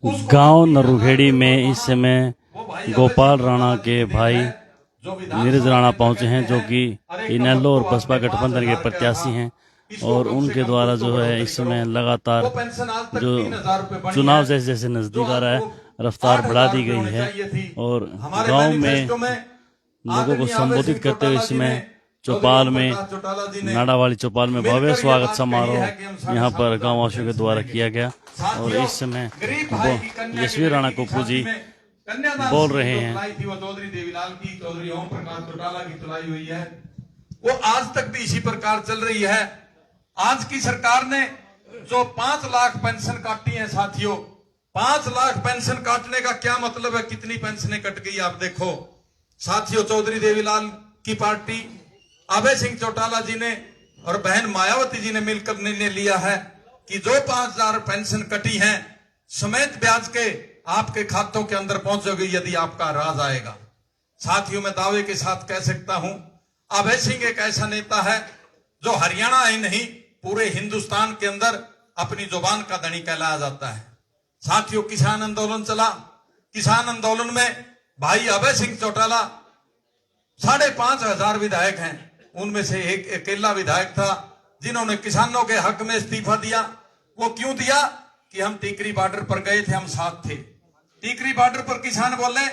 गांव नरुखेड़ी में इस समय गोपाल राणा के भाई नीरज राणा पहुंचे हैं, जो कि इनेलो और बसपा गठबंधन के प्रत्याशी हैं। और उनके द्वारा जो है इस समय लगातार जो चुनाव जैसे जैसे नजदीक आ रहा है, रफ्तार बढ़ा दी गई है। और गांव में लोगों को संबोधित करते हुए इसमें चौपाल में, नाड़ा वाली चौपाल में भव्य स्वागत समारोह यहाँ पर गाँव वासियों के द्वारा किया गया। और इस समय यशवी राणा कुप्पू जी बोल रहे हैं। चौधरी देवीलाल की, चौधरी ओम प्रकाश चौटाला की तुलाई हुई है, वो आज तक भी इसी प्रकार चल रही है। आज की सरकार ने जो 5 लाख पेंशन काटी है साथियों, 5 लाख पेंशन काटने का क्या मतलब है, कितनी पेंशनें कट गई आप देखो साथियों। चौधरी देवीलाल की पार्टी अभय सिंह चौटाला जी ने और बहन मायावती जी ने मिलकर निर्णय लिया है कि जो 5000 पेंशन कटी हैं समेत ब्याज के आपके खातों के अंदर पहुंचोगे यदि आपका राज आएगा। साथियों, मैं दावे के साथ कह सकता हूं, अभय सिंह एक ऐसा नेता है जो हरियाणा ही नहीं पूरे हिंदुस्तान के अंदर अपनी जुबान का धनी कहलाया जाता है। साथियों, किसान आंदोलन चला, किसान आंदोलन में भाई अभय सिंह चौटाला 5,500 विधायक हैं, उनमें से एक अकेला विधायक था जिन्होंने किसानों के हक में इस्तीफा दिया। वो क्यों दिया कि हम टीकरी बॉर्डर पर गए थे, हम साथ थे। टीकरी बॉर्डर पर किसान बोले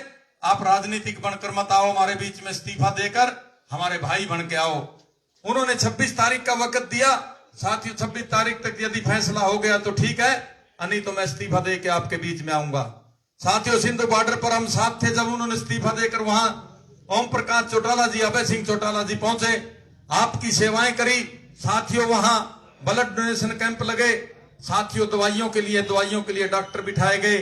आप राजनीतिक बनकर मत आओ, हमारे बीच में इस्तीफा देकर हमारे भाई बन के आओ। उन्होंने 26 तारीख का वक्त दिया। साथियों, 26 तारीख तक यदि फैसला हो गया तो ठीक है, नहीं तो मैं इस्तीफा दे के आपके बीच में आऊंगा। साथियों, सिंधु बॉर्डर पर हम साथ थे जब उन्होंने इस्तीफा देकर वहां ओम प्रकाश चौटाला जी, अभय सिंह चौटाला जी पहुंचे, आपकी सेवाएं करी। साथियों, वहां ब्लड डोनेशन कैंप लगे। साथियों, दवाइयों के लिए डॉक्टर बिठाए गए,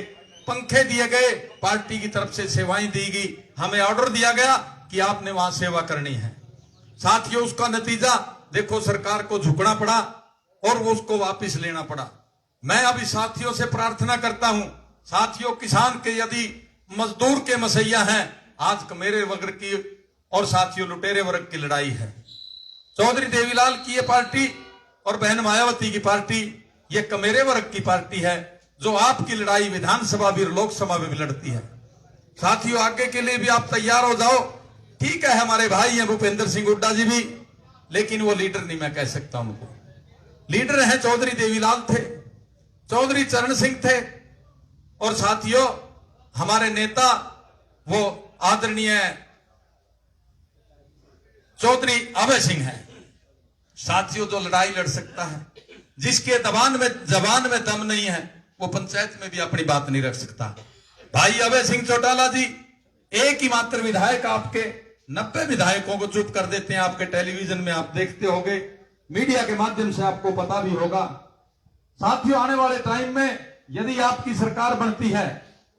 पंखे दिए गए, पार्टी की तरफ से सेवाएं दी गई। हमें ऑर्डर दिया गया कि आपने वहां सेवा करनी है। साथियों, उसका नतीजा देखो, सरकार को झुकना पड़ा और वो उसको वापस लेना पड़ा। मैं अभी साथियों से प्रार्थना करता हूं, साथियों, किसान के यदि मजदूर के मसैया हैं, आज कमेरे वर्ग की और साथियों लुटेरे वर्ग की लड़ाई है। चौधरी देवीलाल की ये पार्टी और बहन मायावती की पार्टी ये कमेरे वर्ग की पार्टी है, जो आपकी लड़ाई विधानसभा भी और लोकसभा में भी लड़ती है। साथियों, आगे के लिए भी आप तैयार हो जाओ। ठीक है, हमारे भाई हैं भूपेंद्र सिंह हुड्डा जी भी, लेकिन वो लीडर नहीं मैं कह सकता उनको। लीडर हैं चौधरी देवीलाल थे, चौधरी चरण सिंह थे, और साथियों हमारे नेता वो आदरणीय चौधरी अभय सिंह है। साथियों, जो लड़ाई लड़ सकता है, जिसके जबान में दम नहीं है, वो पंचायत में भी अपनी बात नहीं रख सकता। भाई अभय सिंह चौटाला जी एक ही मात्र विधायक आपके 90 विधायकों को चुप कर देते हैं। आपके टेलीविजन में आप देखते होंगे, मीडिया के माध्यम से आपको पता भी होगा। साथियों, आने वाले टाइम में यदि आपकी सरकार बनती है,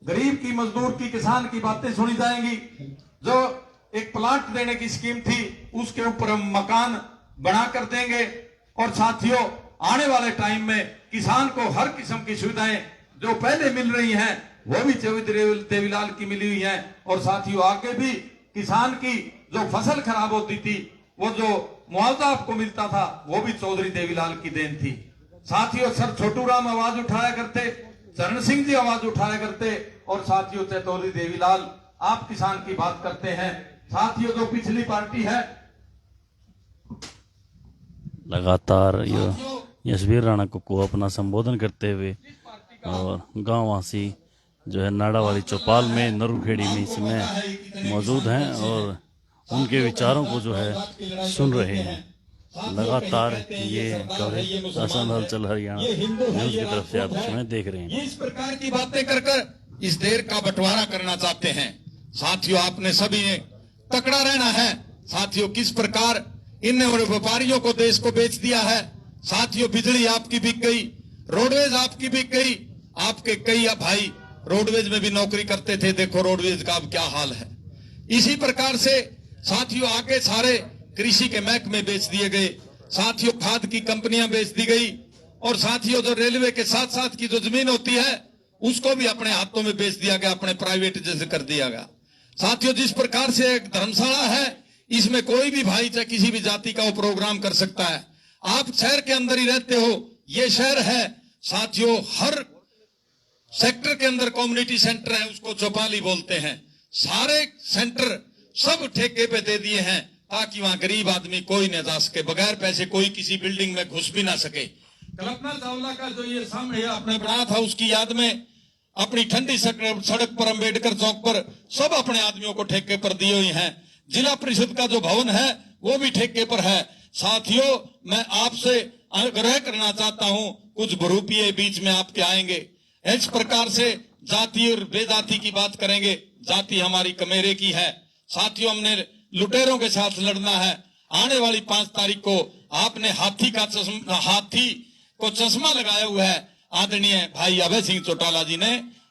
गरीब की, मजदूर की, किसान की बातें सुनी जाएंगी। जो एक प्लाट देने की स्कीम थी, उसके ऊपर हम मकान बना कर देंगे। और साथियों, आने वाले टाइम में किसान को हर किस्म की सुविधाएं जो पहले मिल रही हैं वो भी चौधरी देवीलाल की मिली हुई हैं। और साथियों, आगे भी किसान की जो फसल खराब होती थी, वो जो मुआवजा आपको मिलता था, वो भी चौधरी देवीलाल की देन थी। साथियों, सर छोटू राम आवाज उठाया करते, चरण सिंह जी आवाज उठाया करते, और साथियों चौधरी देवीलाल आप किसान की बात करते हैं। साथियों, जो पिछली पार्टी है, लगातार यशवी राणा को अपना संबोधन करते हुए और गांववासी जो है नाड़ा वाली चौपाल में, नरुखेड़ी में इसमें मौजूद हैं और उनके विचारों को जो है सुन रहे हैं। लगातार ये कवरेज शासन हलचल हरियाणा न्यूज की तरफ से आप इसमें देख रहे हैं। इस प्रकार की बातें कर इस देर का बंटवारा करना चाहते हैं। साथियों, आपने सभी ने तकड़ा रहना है। साथियों, किस प्रकार इन व्यापारियों को देश को बेच दिया है। साथियों, बिजली आपकी बिक गई, रोडवेज आपकी बिक गई। आपके कई भाई रोडवेज में भी नौकरी करते थे, देखो रोडवेज का अब क्या हाल है। इसी प्रकार से साथियों, आगे सारे कृषि के महकमे बेच दिए गए। साथियों, खाद की कंपनियां बेच दी गई। और साथियों, जो रेलवे के साथ साथ की जो जमीन होती है उसको भी अपने हाथों में बेच दिया गया, अपने प्राइवेट जैसे कर दिया गया। साथियों, जिस प्रकार से एक धर्मशाला है, इसमें कोई भी भाई चाहे किसी भी जाति का वो प्रोग्राम कर सकता है। आप शहर के अंदर ही रहते हो, ये शहर है। साथियों, हर सेक्टर के अंदर कम्युनिटी सेंटर है, उसको चौपाली बोलते हैं। सारे सेंटर सब ठेके पे दे दिए हैं ताकि वहां गरीब आदमी कोई न जा सके, बगैर पैसे कोई किसी बिल्डिंग में घुस भी ना सके। कल्पना चावला का जो ये सामने आपने बनाया था, उसकी याद में अपनी ठंडी सड़क पर, अंबेडकर चौक पर सब अपने आदमियों को ठेके पर दिए हुए हैं। जिला परिषद का जो भवन है वो भी ठेके पर है। साथियों, मैं आपसे आग्रह करना चाहता हूं, कुछ बरूपिये बीच में आपके आएंगे, इस प्रकार से जाति और बेजाति की बात करेंगे। जाति हमारी कमेरे की है। साथियों, हमने लुटेरों के साथ लड़ना है। आने वाली 5 तारीख को आपने हाथी को चश्मा लगाया हुआ है। आदरणीय भाई अभय सिंह चौटाला जी ने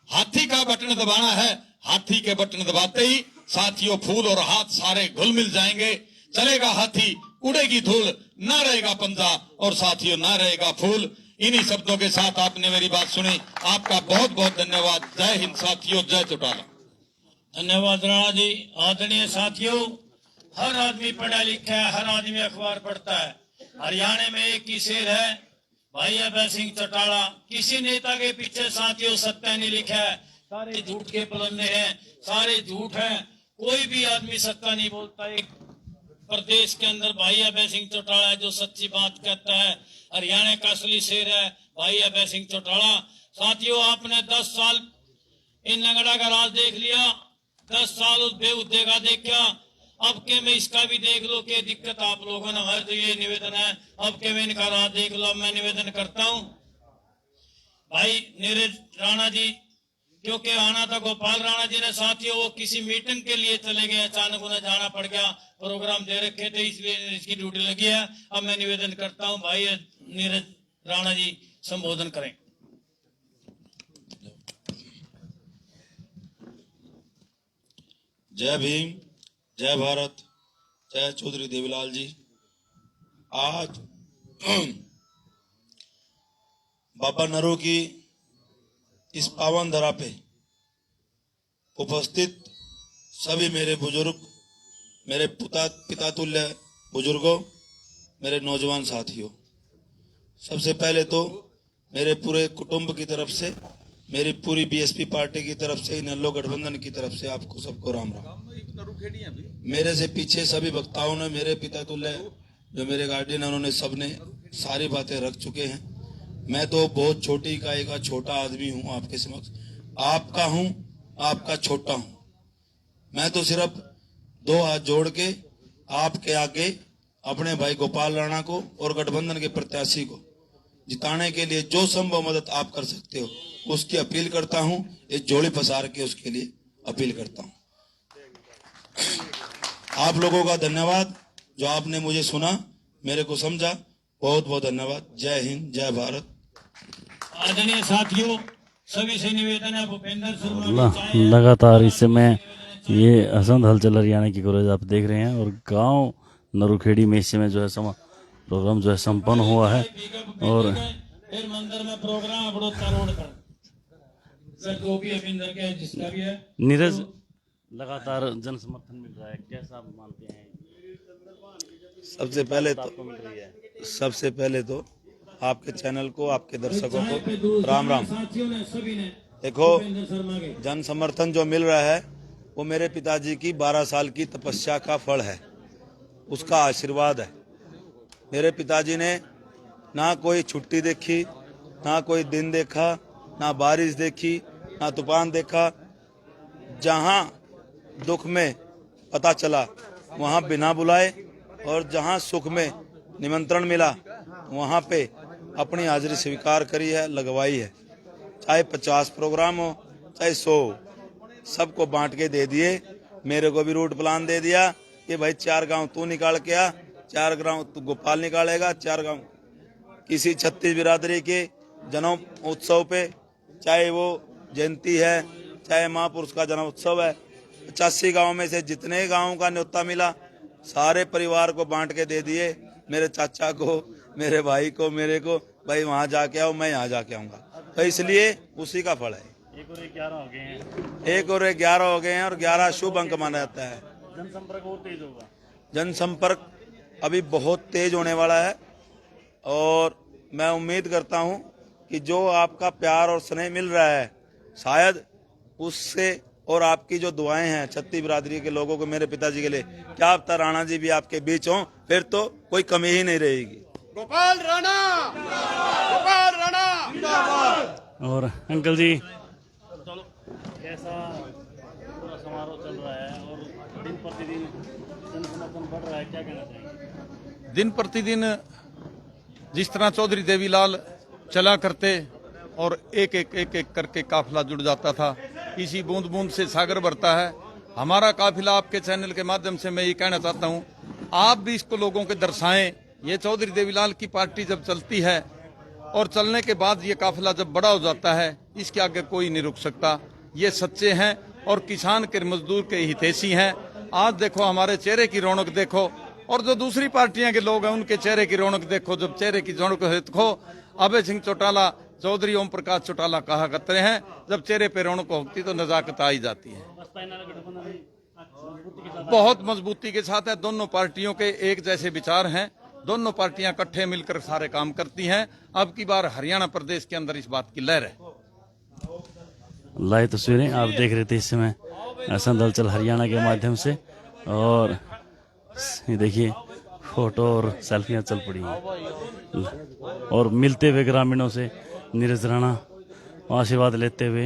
हाथी का बटन दबाना है। हाथी के बटन दबाते ही साथियों फूल और हाथ सारे घुल मिल जाएंगे। चलेगा हाथी, उड़ेगी धूल, ना रहेगा पंजा और साथियों ना रहेगा फूल। इन्हीं शब्दों के साथ आपने मेरी बात सुनी। आपका बहुत बहुत धन्यवाद। जय हिंद साथियों, जय चौटाला। धन्यवाद राणा जी। आदरणीय साथियों, हर आदमी पढ़ा लिखा है, हर आदमी अखबार पढ़ता है। हरियाणा में एक ही शेर है, भाई अभय सिंह चौटाला। किसी नेता के पीछे साथियों सत्य नहीं लिखा है, सारे झूठ के पलंदे हैं, सारे झूठ हैं। कोई भी आदमी सत्ता नहीं बोलता। एक प्रदेश के अंदर भाई अभय सिंह चौटाला है जो सच्ची बात कहता है। हरियाणा का असली शेर है भाई अभय सिंह चौटाला। साथियों, आपने 10 साल इन लंगड़ा का राज देख लिया, 10 साल उस बेहुदे का देखा। अब के में इसका भी देख लो कि दिक्कत आप लोगों ने, हर तो ये निवेदन है, अब के में इनका राज देख लो। मैं निवेदन करता हूं भाई नीरज राणा जी, क्योंकि आना था गोपाल राणा जी ने। साथियों, वो किसी मीटिंग के लिए चले गए, अचानक उन्हें जाना पड़ गया, प्रोग्राम दे रखे थे, इसलिए इसकी ड्यूटी लगी है। अब मैं निवेदन करता हूं भाई नीरज राणा जी संबोधन करें। जय भीम, जय भारत, जय चौधरी देवीलाल जी। आज बाबा नरो की इस पावन धरा पे उपस्थित सभी मेरे बुजुर्ग, मेरे पिता तुल्य बुजुर्गों, मेरे नौजवान साथियों, सबसे पहले तो मेरे पूरे कुटुंब की तरफ से, मेरी पूरी बीएसपी पार्टी की तरफ से, नेल्लो गठबंधन की तरफ से आपको सबको राम राम। मेरे से पीछे सभी वक्ताओं ने, मेरे पिता तुल्य जो मेरे गार्डियन है, उन्होंने सबने सारी बातें रख चुके हैं। मैं तो बहुत छोटी इकाई का छोटा आदमी हूं आपके समक्ष, आपका हूं, आपका छोटा हूं। मैं तो सिर्फ 2 हाथ जोड़ के आपके आगे अपने भाई गोपाल राणा को और गठबंधन के प्रत्याशी को जिताने के लिए जो संभव मदद आप कर सकते हो उसकी अपील करता हूं। इस जोड़ी पसार के उसके लिए अपील करता हूं। आप लोगों का धन्यवाद जो आपने मुझे सुना, मेरे को समझा, बहुत बहुत धन्यवाद। जय हिंद, जय भारत। आदरणीय साथियों, सभी से निवेदन है, भूपेंद्र शर्मा लगातार इस समय ये असंध हलचल हरियाणा की कवरेज आप देख रहे हैं। और गांव नरुखेड़ी में इस समय जो है प्रोग्राम जो है संपन्न हुआ है। और फिर मंदिर में प्रोग्राम बड़ोता रोड पर सर जो भी अभिंदर के जिसका भी है। नीरज, लगातार जन समर्थन मिल रहा है, कैसा आप मानते हैं? सबसे पहले तो आपके चैनल को, आपके दर्शकों को राम राम। देखो, जन समर्थन जो मिल रहा है वो मेरे पिताजी की 12 साल की तपस्या का फल है, उसका आशीर्वाद है। मेरे पिताजी ने ना कोई छुट्टी देखी, ना कोई दिन देखा, ना बारिश देखी, ना तूफान देखा। जहां दुख में पता चला वहां बिना बुलाए, और जहां सुख में निमंत्रण मिला वहां पे अपनी हाजिरी स्वीकार करी है, लगवाई है। चाहे 50 प्रोग्राम हो, चाहे 100, सबको बांट के दे दिए। मेरे को भी रूट प्लान दे दिया कि भाई 4 गांव तू निकाल के आ, 4 गांव तू गोपाल निकालेगा, 4 गांव किसी 36 बिरादरी के जन्म उत्सव पे, चाहे वो जयंती है, चाहे महापुरुष का जन्म उत्सव है। 85 गांव में से जितने गांव का न्योता मिला सारे परिवार को बांट के दे दिए। मेरे चाचा को, मेरे भाई को, मेरे को, भाई वहां जाके आओ, मैं यहाँ जाके आऊंगा। तो इसलिए उसी का फल है। 1 और 11 हो गए हैं। 1 और 11 हो गए हैं, और 11 शुभ अंक माना जाता है। जनसंपर्क बहुत तेज होगा। जनसंपर्क अभी बहुत तेज होने वाला है, और मैं उम्मीद करता हूं कि जो आपका प्यार और स्नेह मिल रहा है शायद उससे और आपकी जो दुआएं हैं छत्ती बिरादरी के लोगों को, मेरे पिताजी के लिए, क्या पता राणा जी भी आपके बीच हों, फिर तो कोई कमी ही नहीं रहेगी। गोपाल राणा, गोपाल राणा। और अंकल जी, कैसा पूरा समारोह चल रहा है और दिन प्रतिदिन जनसमर्थन बढ़ रहा है, क्या कहना चाहेंगे? दिन प्रतिदिन जिस तरह चौधरी देवीलाल चला करते और एक एक करके काफिला जुड़ जाता था, इसी बूंद बूंद से सागर भरता है। हमारा काफिला आपके चैनल के माध्यम से मैं ये कहना चाहता हूँ, आप भी इसको लोगों के दर्शाएं। ये चौधरी देवीलाल की पार्टी जब चलती है और चलने के बाद ये काफिला जब बड़ा हो जाता है, इसके आगे कोई नहीं रुक सकता। ये सच्चे हैं और किसान के मजदूर के हितैषी हैं। आज देखो हमारे चेहरे की रौनक देखो, और जो दूसरी पार्टियां के लोग हैं उनके चेहरे की रौनक देखो। जब चेहरे की रौनक देखो, अभय सिंह चौटाला चौधरी ओम प्रकाश चौटाला कहा करते हैं, जब चेहरे पे रौनक होती तो नजाकत आ ही जाती है। बहुत मजबूती के साथ है। दोनों पार्टियों के एक जैसे विचार हैं, दोनों पार्टियां इकट्ठे मिलकर सारे काम करती हैं। अब की बार हरियाणा प्रदेश के अंदर इस बात की लहर है। लाइव तस्वीरें आप देख रहे थे इस समय असम दल चल हरियाणा के माध्यम से, और ये देखिए फोटो और सेल्फियां चल पड़ी हैं। और मिलते हुए ग्रामीणों से नीरज राणा आशीर्वाद लेते हुए